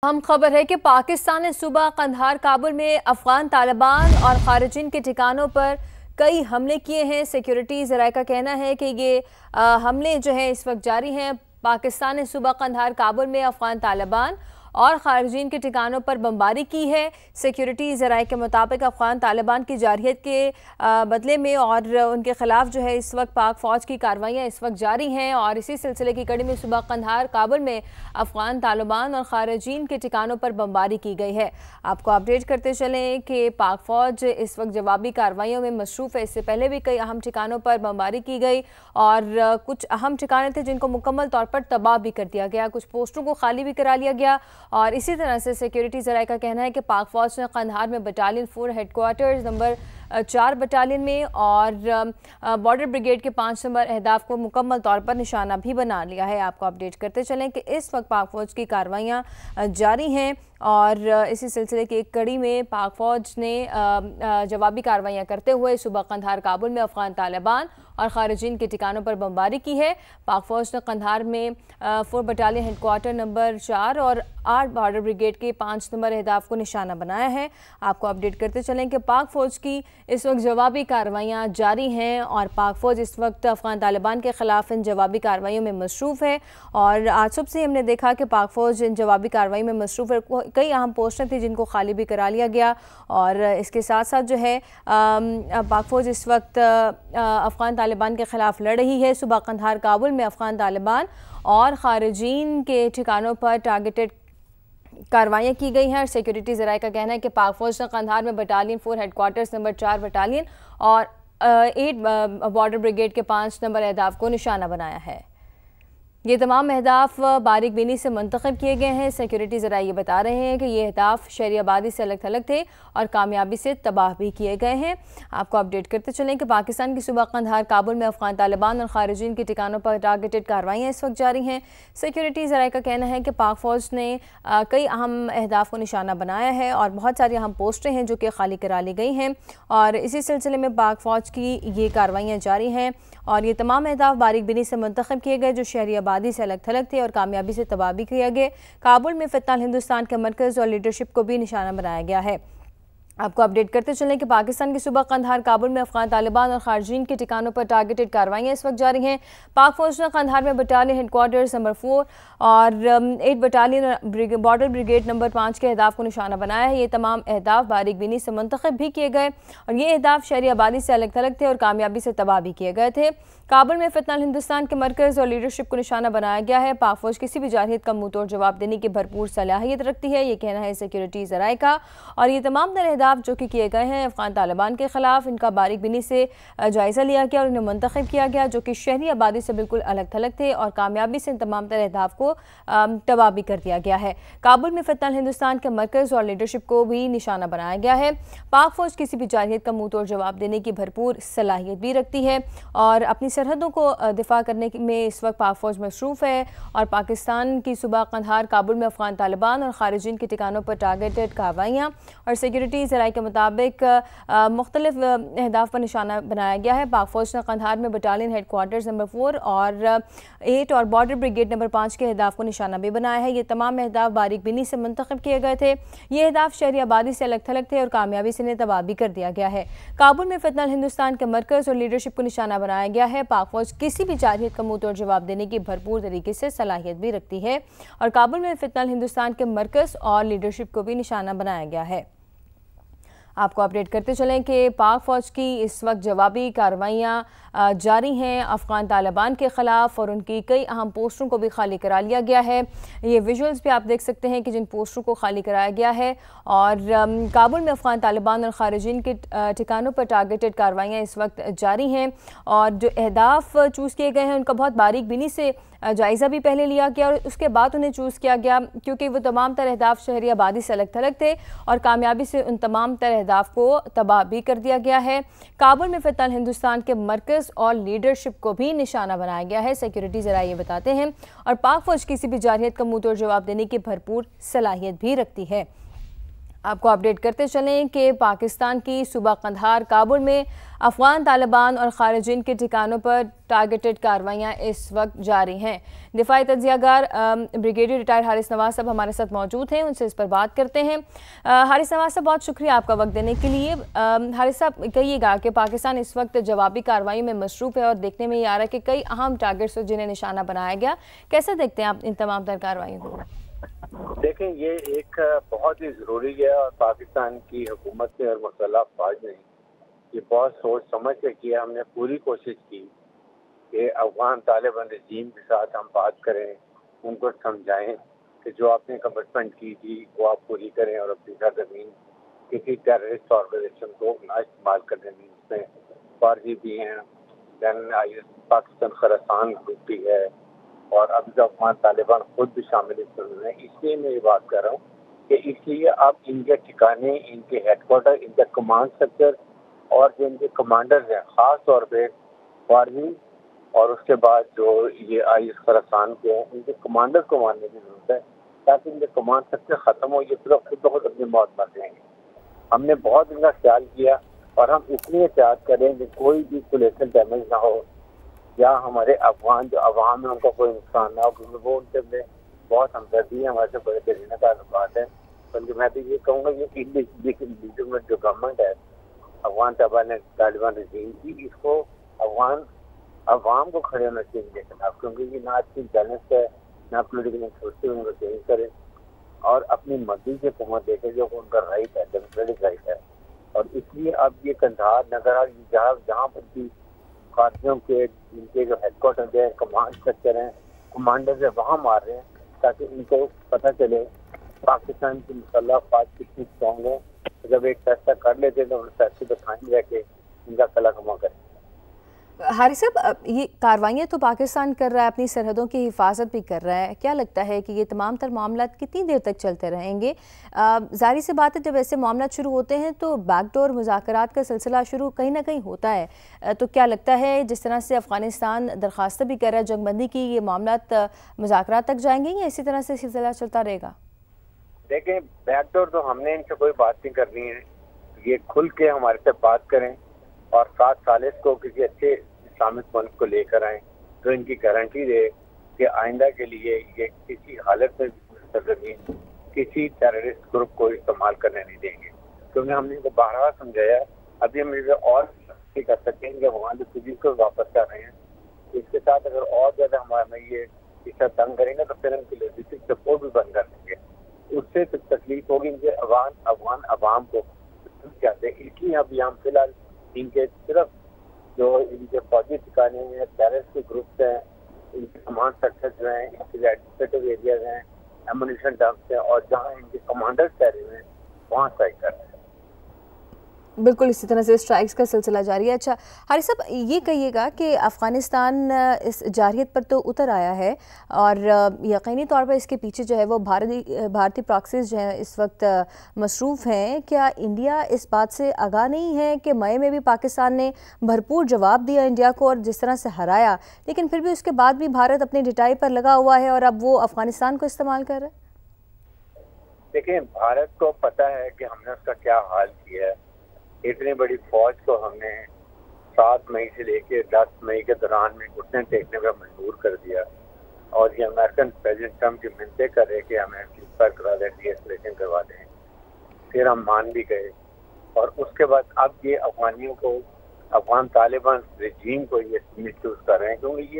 اہم خبر ہے کہ پاکستان نے صوبہ قندھار کابل میں افغان طالبان اور خارجین کے ٹھکانوں پر کئی حملے کیے ہیں۔ سیکیورٹی ذرائع کا کہنا ہے کہ یہ حملے جو ہیں اس وقت جاری ہیں۔ پاکستان نے صوبہ قندھار کابل میں افغان طالبان اور خارجین کے ٹھکانوں پر بمباری کی ہے۔ سیکیورٹی ذرائع کے مطابق افغان طالبان کی جارحیت کے بدلے میں اور ان کے خلاف جو ہے اس وقت پاک فوج کی کارروائیاں اس وقت جاری ہیں، اور اسی سلسلے کی کڑی میں صوبہ قندھار کابل میں افغان طالبان اور خارجین کے ٹھکانوں پر بمباری کی گئی ہے۔ آپ کو اپڈیٹ کرتے چلیں کہ پاک فوج اس وقت جوابی کارروائیوں میں مصروف ہے۔ اس سے پہلے بھی کئی اہم ٹھکانوں پر بمباری کی گئی اور کچھ اہم ٹھکانے تھے جن کو مکمل طور پر تباہ بھی کر دیا گیا، کچھ پوسٹوں کو خالی بھی کرا لیا گیا۔ اور اسی طرح سے سیکیورٹی ذرائع کا کہنا ہے کہ پاک فوج نے قندھار میں battalion 4 headquarters number 4 battalion میں اور بارڈر بریگیڈ کے 5 نمبر اہداف کو مکمل طور پر نشانہ بھی بنا لیا ہے۔ آپ کو اپڈیٹ کرتے چلیں کہ اس وقت پاک فوج کی کارروائیاں جاری ہیں اور اسی سلسلے کی ایک کڑی میں پاک فوج نے جوابی کارروائیاں کرتے ہوئے صوبہ قندھار کابل میں افغان طالبان اور خارجین کے ٹھکانوں پر بمباری کی ہے۔ پاک فوج نے قندھار میں 4 بٹالین ہیڈ کوارٹر نمبر 4 اور 8 بارڈر بریگیڈ کے 5 نمبر اہداف کو نشانہ بنایا ہے۔ آپ کو اپڈیٹ کرتے چلیں کہ پاک فوج کی اس وقت جوابی کارروائیاں جاری ہیں اور پاک فوج اس وقت افغان طالبان کے خلاف ان جوابی کارروائیوں میں مصروف ہے، اور آج صبح سے ہم نے دیکھا کہ پاک فوج ان جوابی کارروائیوں میں مصروف ہے۔ کئی اہم پوسٹیں تھیں جن کو خالی بھی کرا لیا گیا، اور اس کے ساتھ ساتھ جو ہے پاک فوج اس وقت افغان طالبان کے خلاف لڑ رہی ہے۔ صوبہ قندھار کابل میں افغان طالبان اور خارجین کے ٹھکانوں پر ٹارگیٹڈ کارروائیاں کی گئی ہیں، اور سیکیورٹی ذرائع کا کہنا ہے کہ پاک فوج نے قندھار میں battalion 4 headquarters number 4 battalion اور 8 بارڈر بریگیڈ کے 5 نمبر اہداف کو نشانہ بنایا ہے۔ یہ تمام اہداف باریک بینی سے منتخب کیے گئے ہیں۔ سیکیورٹی ذرائع یہ بتا رہے ہیں کہ یہ اہداف شہری آبادی سے الگ تھلگ تھے اور کامیابی سے تباہ بھی کیے گئے ہیں۔ آپ کو اپڈیٹ کرتے چلیں کہ پاکستان کی صوبہ قندھار کابل میں افغان طالبان اور خارجین کے ٹھکانوں پر ٹارگیٹڈ کارروائیاں اس وقت جاری ہیں۔ سیکیورٹی ذرائع کا کہنا ہے کہ پاک فوج نے کئی اہم اہداف کو نشانہ بنایا ہے اور بہت ساری اہم پوسٹیں ہیں جو کہ خالی کرا لی گئی ہیں، اور اسی سلسلے میں پاک فوج کی یہ کارروائیاں جاری ہیں، اور یہ تمام اہداف باریک بینی سے منتخب کیے گئے جو شہری آبادی سے الگ تھلگ تھے اور کامیابی سے تباہ بھی کیا گئے۔ کابل میں فتح ہندوستان کے مرکز اور لیڈرشپ کو بھی نشانہ بنایا گیا ہے۔ آپ کو اپڈیٹ کرتے چلیں کہ پاکستان کی صوبہ قندھار کابل میں افغان طالبان اور خارجین کے ٹھکانوں پر ٹارگیٹڈ کارروائیاں اس وقت جاری ہیں۔ پاک فوج نے قندھار میں بٹالین ہیڈ کوارٹرز نمبر 4 اور 8 بٹالین بارڈر بریگیڈ نمبر 5 کے اہداف کو نشانہ بنایا ہے۔ یہ تمام اہداف باریک بینی سے منتخب بھی کیے گئے، اور یہ اہداف شہری آبادی سے الگ تھلگ تھے اور کامیابی سے تباہ بھی کیے گئے تھے۔ کابل میں فتح ہندوستان کے مرکز اور لیڈرشپ کو نشانہ بنایا گیا ہے۔ پاک فوج کسی بھی جارحیت کا منہ توڑ جواب دینے کی بھرپور صلاحیت رکھتی ہے، یہ کہنا ہے سیکیورٹی ذرائع کا، اور یہ تمام تر اہداف جو کہ کیے گئے ہیں افغان طالبان کے خلاف، ان کا باریک بینی سے جائزہ لیا گیا اور انہیں منتخب کیا گیا جو کہ شہری آبادی سے بالکل الگ تھلگ تھے، اور کامیابی سے ان تمام تر اہداف کو تباہ بھی کر دیا گیا ہے۔ کابل میں فتح ہندوستان کے مرکز اور لیڈرشپ کو بھی نشانہ بنایا گیا ہے۔ پاک فوج کسی بھی جارحیت کا منہ توڑ جواب دینے کی بھرپور صلاحیت بھی رکھتی ہے، اور اپنی سرحدوں کو دفاع کرنے میں اس وقت پاک فوج مصروف ہے، اور پاکستان کی صوبہ قندھار کابل میں افغان طالبان اور خارجین کے ٹھکانوں پر ٹارگیٹڈ کارروائیاں اور سیکیورٹی ذرائع کے مطابق مختلف اہداف پر نشانہ بنایا گیا ہے۔ پاک فوج نے قندھار میں بٹالین ہیڈ کوارٹرز نمبر 4 اور 8 اور بارڈر بریگیڈ نمبر 5 کے اہداف کو نشانہ بھی بنایا ہے۔ یہ تمام اہداف باریک بینی سے منتخب کیے گئے تھے۔ یہ اہداف شہری آبادی سے الگ تھلگ تھے اور کامیابی سے انہیں تباہ بھی کر دیا گیا ہے۔ کابل میں فتح ہندوستان کے مرکز اور لیڈرشپ کو نشانہ بنایا گیا ہے۔ پاک فوج کسی بھی جارحیت کا منہ توڑ جواب دینے کی بھرپور طریقے سے صلاحیت بھی رکھتی ہے، اور کابل میں فتح ہندوستان کے مرکز اور لیڈرشپ کو بھی نشانہ بنایا گیا ہے۔ آپ کو اپڈیٹ کرتے چلیں کہ پاک فوج کی اس وقت جوابی کارروائیاں جاری ہیں افغان طالبان کے خلاف، اور ان کی کئی اہم پوسٹوں کو بھی خالی کرا لیا گیا ہے۔ یہ ویژولز بھی آپ دیکھ سکتے ہیں کہ جن پوسٹوں کو خالی کرایا گیا ہے، اور کابل میں افغان طالبان اور خارجین کے ٹھکانوں پر ٹارگیٹڈ کارروائیاں اس وقت جاری ہیں، اور جو اہداف چوز کیے گئے ہیں ان کا بہت باریک بینی سے جائزہ بھی پہلے لیا گیا اور اس کے بعد انہیں چوز کیا گیا، کیونکہ وہ تمام تر اہداف شہری آبادی سے الگ تھلگ تھے اور کامیابی سے ان تمام تر اہداف کو تباہ بھی کر دیا گیا ہے۔ کابل میں فتح ہندوستان کے مرکز اور لیڈرشپ کو بھی نشانہ بنایا گیا ہے، سیکیورٹی ذرائع یہ بتاتے ہیں، اور پاک فوج کسی بھی جارحیت کا منہ توڑ جواب دینے کی بھرپور صلاحیت بھی رکھتی ہے۔ آپ کو اپڈیٹ کرتے چلیں کہ پاکستان کی صوبہ قندھار کابل میں افغان طالبان اور خارجین کے ٹھکانوں پر ٹارگیٹڈ کارروائیاں اس وقت جاری ہیں۔ دفاعی تجزیہ گار بریگیڈیئر ریٹائر حارث نواز صاحب ہمارے ساتھ موجود ہیں، ان سے اس پر بات کرتے ہیں۔ حارث نواز صاحب، بہت شکریہ آپ کا وقت دینے کے لیے۔ حارث صاحب، کہیے گا کہ پاکستان اس وقت جوابی کارروائیوں میں مصروف ہے اور دیکھنے میں یہ آ رہا ہے کہ کئی اہم ٹارگیٹس جنہیں نشانہ بنایا گیا، کیسے دیکھتے ہیں آپ ان تمام تر کارروائیوں کو؟ دیکھیں، یہ ایک بہت ہی ضروری ہے اور پاکستان کی حکومت نے اور مسلح افواج نے یہ بہت سوچ سمجھ کے کیا۔ ہم نے پوری کوشش کی کہ افغان طالبان رجیم کے ساتھ ہم بات کریں، ان کو سمجھائیں کہ جو آپ نے کمٹمنٹ کی تھی وہ آپ پوری کریں اور اپنی سرزمین کسی ٹیررسٹ آرگنائزیشن کو نہ استعمال کرنے میں اس میں فارجی بھی ہیں، دین پاکستان خراسان گروپ بھی ہے اور ابھی تو افغان طالبان خود بھی شامل ہیں۔ اس لیے میں یہ بات کر رہا ہوں کہ اس لیے اب ان کے ٹھکانے، ان کے ہیڈ کوارٹر، ان کا کمانڈ سٹرکچر اور جو ان کے کمانڈرز ہیں، خاص طور پہ فارمی اور اس کے بعد جو یہ آئی ایس خراسان کے ہیں، ان کے کمانڈر کو ماننے کی ضرورت ہے تاکہ ان کے کمانڈ سٹرکچر ختم ہو، یہ پورا خود بخود اپنی موت مر جائیں گے۔ ہم نے بہت ان کا خیال کیا اور ہم اس لیے احتیاط کریں کہ کوئی بھی کولیٹرل ڈیمیج نہ ہو یا ہمارے افغان جو عوام ہے ان کا کوئی نقصان نہ ہو، کیونکہ وہ ان سے بہت ہمدردی ہے، ہمارے سے بڑے دیرینہ تعلقات ہیں۔ بلکہ میں بھی یہ کہوں گا یہ جو گورنمنٹ ہے افغان طالبان رجیم کی، اس کو عوام کو کھڑے ہونا چاہیے ان کے خلاف، کیونکہ یہ نہ اچھی بیلنس ہے نہ پولیٹیکل انسٹیٹیوٹ ان کو چینج کرے اور اپنی مرضی سے حکومت دیکھے جو ان کا رائٹ ہے، ڈیموکریٹک رائٹ ہے۔ اور اس لیے اب یہ قندھار نگر جہاں پر بھی فارسیوں کے ان کے جو ہیڈ کوارٹر ہیں، کمانڈ سٹرکچر ہیں، کمانڈرز ہیں، وہاں مار رہے ہیں تاکہ ان کو پتہ چلے پاکستان کی مسلح افواج کتنی اسٹرانگ ہے۔ جب ایک فیصلہ کر لیتے تو ان فیصلے پہ قائم رہ کے ان کا کلا کما کریں۔ حارث صاحب، یہ کارروائیاں تو پاکستان کر رہا ہے، اپنی سرحدوں کی حفاظت بھی کر رہا ہے، کیا لگتا ہے کہ یہ تمام تر معاملات کتنی دیر تک چلتے رہیں گے؟ ظاہر سی بات ہے جب ایسے معاملات شروع ہوتے ہیں تو بیک ڈور مذاکرات کا سلسلہ شروع کہیں نہ کہیں ہوتا ہے، تو کیا لگتا ہے جس طرح سے افغانستان درخواستیں بھی کر رہا ہے جنگ بندی کی، یہ معاملات مذاکرات تک جائیں گے یا اسی طرح سے سلسلہ چلتا رہے گا؟ دیکھیں، بیک ڈور تو ہم نے ان سے کوئی بات نہیں کرنی ہے، یہ کھل کے ہمارے سے بات کریں اور 7 سالس کو کسی اچھے اسلامک ملک کو لے کر آئیں تو ان کی گارنٹی دے کہ آئندہ کے لیے یہ کسی حالت میں سرزمین کسی ٹیررسٹ گروپ کو استعمال کرنے نہیں دیں گے، کیونکہ ہم نے ان کو بارہا سمجھایا۔ ابھی ہم اور کر سکتے ہیں کہ افغان ریفیوجیز کو واپس کر رہے ہیں، اس کے ساتھ اگر اور زیادہ ہمارے یہ اس طرح تنگ کریں گے تو پھر ان کی لاجسٹک سپورٹ بھی بند کر دیں گے، اس سے تکلیف ہوگی ان کے افغان عوام کو چاہتے ہیں۔ اس لیے ابھی ہم فی الحال ان کے صرف جو ان کے فوجی ٹھکانے ہیں، ٹیررسٹ کے گروپس ہیں، ان کے کمانڈ سٹرکچر جو ہیں، ان کے ایڈمنسٹریٹو ایریاز ہیں، ایمونیشن ڈمپس ہیں اور جہاں ان کے کمانڈرز ٹھہرے ہوئے ہیں وہاں اسٹرائک کر رہے ہیں۔ بالکل اسی طرح سے اسٹرائکس کا سلسلہ جاری ہے۔ اچھا حارث صاحب، یہ کہیے گا کہ افغانستان اس جارحیت پر تو اتر آیا ہے اور یقینی طور پر اس کے پیچھے جو ہے وہ بھارتی پراکسیز جو ہیں اس وقت مصروف ہیں، کیا انڈیا اس بات سے آگاہ نہیں ہے کہ مئی میں بھی پاکستان نے بھرپور جواب دیا انڈیا کو اور جس طرح سے ہرایا، لیکن پھر بھی اس کے بعد بھی بھارت اپنی ڈٹائی پر لگا ہوا ہے اور اب وہ افغانستان کو استعمال کر رہا ہے؟ دیکھیں، بھارت کو پتہ ہے کہ ہم نے اس کا کیا حال کیا ہے۔ اتنی بڑی فوج کو ہم نے 7 مئی سے لے کے 10 مئی کے دوران میں گھٹنے ٹیکنے پر مجبور کر دیا اور یہ امریکن پریزیڈنٹ ٹرمپ کی منتیں کر رہے کہ ہمیں سیزفائر کروا دیں، ڈی ایسکلیشن کروا دیں، پھر ہم مان بھی گئے اور اس کے بعد اب یہ افغانیوں کو، افغان طالبان رجیم کو یہ مس یوز کر رہے ہیں، کیونکہ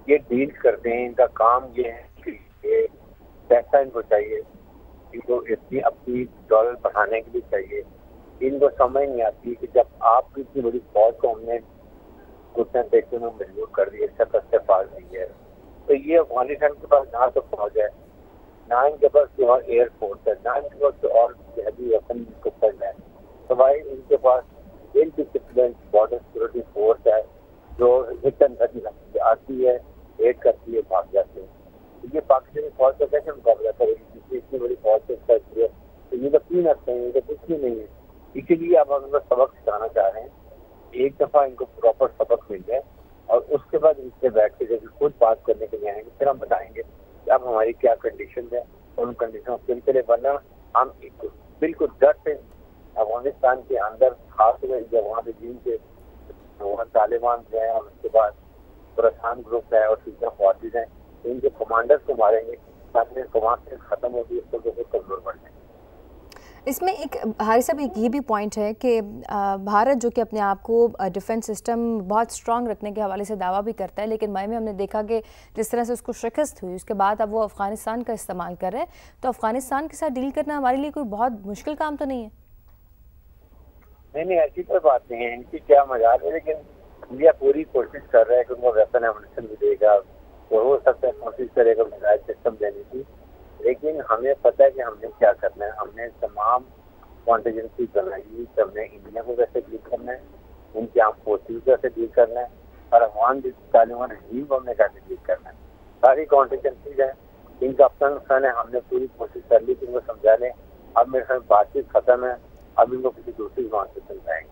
یہ ڈیل کرتے ہیں، ان کا کام یہ ہے کہ یہ پیسہ ان کو چاہیے، ان کو اپنی ڈالر بڑھانے کے لیے چاہیے۔ ان کو سمجھ نہیں آتی کہ جب آپ کی اتنی بڑی فوج کو ہم نے گھٹنے دیکھنے میں مجبور کر دی، شکست سے فاض دی ہے، تو یہ افغانستان کے پاس نہ تو فوج ہے، نہ ان کے پاس جو ایئر فورس ہے، نہ ان کے پاس اور جہادی ویپن ہے، سوائے ان کے پاس well discipline border security force ہے جو ہٹ اینڈ رن آتی ہے، ریڈ کرتی ہے، بھاگ جاتے ہیں۔ یہ پاکستانی فوج کا کیسے مقابلہ کرے گی؟ اتنی بڑی فوج سے تو یہ تو 3 ہفتے ہیں، یہ تو کچھ بھی نہیں ہے۔ اسی لیے اب ہم ان کو سبق سکھانا چاہ رہے ہیں، ایک دفعہ ان کو پراپر سبق مل جائے اور اس کے بعد ان سے بیٹھ کے جب خود بات کرنے کے لیے آئیں گے پھر ہم بتائیں گے کہ اب ہماری کیا کنڈیشن ہے اور ان کنڈیشن کے لیے ورنہ ہم بالکل ڈر سے افغانستان کے اندر خاص طور جب وہاں پہ جن کے وہاں طالبان ہیں اور اس کے بعد پرسان گروپ ہے اور سیزن فوجز ہیں ان کے کمانڈرز کو ماریں گے تاکہ کمانڈ ختم ہوگی اس کو بہت کمزور پڑ جائیں. اس میں ایک حارث صاحب ایک یہ بھی پوائنٹ ہے کہ بھارت جو کہ اپنے آپ کو ڈیفنس سسٹم بہت سٹرونگ رکھنے کے حوالے سے دعویٰ بھی کرتا ہے، لیکن مئی میں ہم نے دیکھا کہ جس طرح سے اس کو شکست ہوئی اس کے بعد اب وہ افغانستان کا استعمال کر رہے ہیں، تو افغانستان کے ساتھ ڈیل کرنا ہمارے لیے کوئی بہت مشکل کام تو نہیں ہے؟ نہیں ایسی کوئی بات نہیں ہے، ان کی کیا مجال ہے، لیکن انڈیا پوری کوشش کر رہا ہے کہ ان کو ویپن ایمونیشن بھی دے گا اور ہو سکتا ہے کوشش کرے گا میزائل سسٹم دینے کی، لیکن ہمیں پتہ ہے کہ ہم نے کیا کرنا ہے. ہم نے تمام کانٹیجنسی بنائی کہ ہم نے انڈیا کو کیسے ڈیل کرنا ہے، ان کی آرم فورسز کو کیسے ڈیل کرنا ہے اور افغان طالبان رجیم کو ہم نے کیسے ڈیل کرنا ہے. ساری کانٹیجنسیز ہیں، ان کا اپنا نقصان ہے. ہم نے پوری کوشش کر لی کہ ان کو سمجھا لیں. اب میرے خیال بات چیت ختم ہے، اب ان کو کسی دوسری زبان سے سمجھائیں گے.